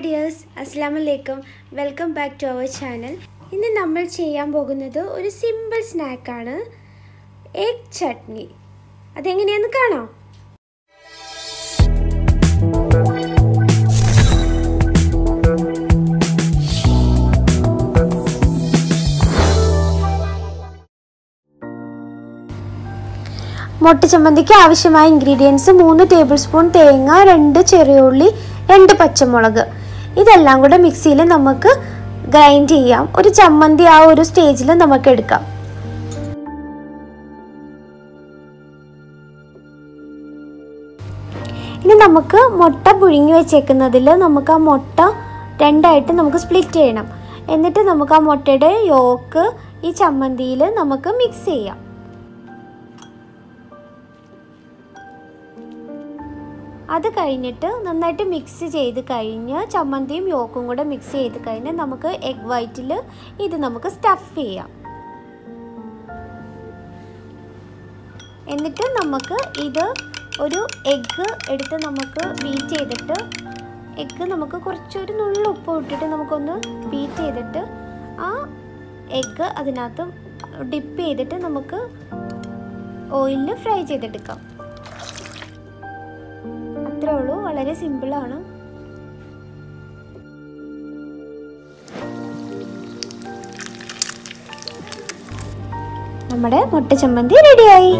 Hi dears, Assalamualaikum. Welcome back to our channel. ഇന്ന് നമ്മൾ ചെയ്യാൻ പോകുന്നത് ഒരു സിമ്പിൾ സ്നാക്ക് ആണ്, എഗ് ചട്നി. അതെങ്ങനെയാണെന്ന് കാണാം. മുട്ട ചമ്മന്തിക്ക് ആവശ്യമായ ഇൻഗ്രീഡിയൻസ് 3 ടേബിൾ സ്പൂൺ തേങ്ങ, 2 ചെറിയ ഉള്ളി, 2 പച്ചമുളക്. ഇതെല്ലാം കൂടെ മിക്സിയിൽ നമുക്ക് ഗ്രൈൻഡ് ചെയ്യാം. ഒരു ചമ്മന്തി ആ ഒരു സ്റ്റേജിൽ നമുക്ക് എടുക്കാം. ഇനി നമുക്ക് മുട്ട പുഴുങ്ങി വെച്ചേക്കുന്നതിൽ നമുക്ക് ആ മുട്ട രണ്ടായിട്ട് നമുക്ക് സ്പ്ലിറ്റ് ചെയ്യണം. എന്നിട്ട് നമുക്ക് ആ മുട്ടയുടെ യോക്ക് ഈ ചമ്മന്തിയിൽ നമുക്ക് മിക്സ് ചെയ്യാം. അത് കഴിഞ്ഞിട്ട് നന്നായിട്ട് മിക്സ് ചെയ്ത് കഴിഞ്ഞ് ചമ്മന്തിയും യോക്കും കൂടെ മിക്സ് ചെയ്ത് കഴിഞ്ഞ് നമുക്ക് എഗ് വൈറ്റിൽ ഇത് നമുക്ക് സ്റ്റഫ് ചെയ്യാം. എന്നിട്ട് നമുക്ക് ഇത് ഒരു എഗ്ഗ് എടുത്ത് നമുക്ക് ബീറ്റ് ചെയ്തിട്ട് എഗ്ഗ് നമുക്ക് കുറച്ചൊരു നുള്ളു ഉപ്പ് ഇട്ടിട്ട് നമുക്കൊന്ന് ബീറ്റ് ചെയ്തിട്ട് ആ എഗ്ഗ് അതിനകത്ത് ഡിപ്പ് ചെയ്തിട്ട് നമുക്ക് ഓയിലിൽ ഫ്രൈ ചെയ്തെടുക്കാം. അത്രേ ഉള്ളൂ, വളരെ സിമ്പിളാണ്. നമ്മുടെ മുട്ട ചമ്മന്തി റെഡിയായി.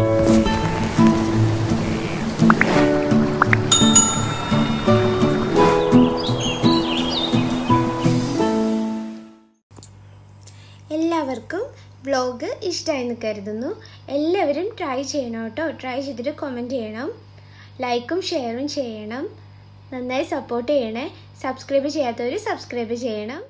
എല്ലാവർക്കും വ്ലോഗ് ഇഷ്ടമായെന്ന് കരുതുന്നു. എല്ലാവരും ട്രൈ ചെയ്യണം കേട്ടോ. ട്രൈ ചെയ്തിട്ട് കമൻറ്റ് ചെയ്യണം, ലൈക്കും ഷെയറും ചെയ്യണം. നന്നായി സപ്പോർട്ട് ചെയ്യണേ. സബ്സ്ക്രൈബ് ചെയ്യാത്തവർ സബ്സ്ക്രൈബ് ചെയ്യണം.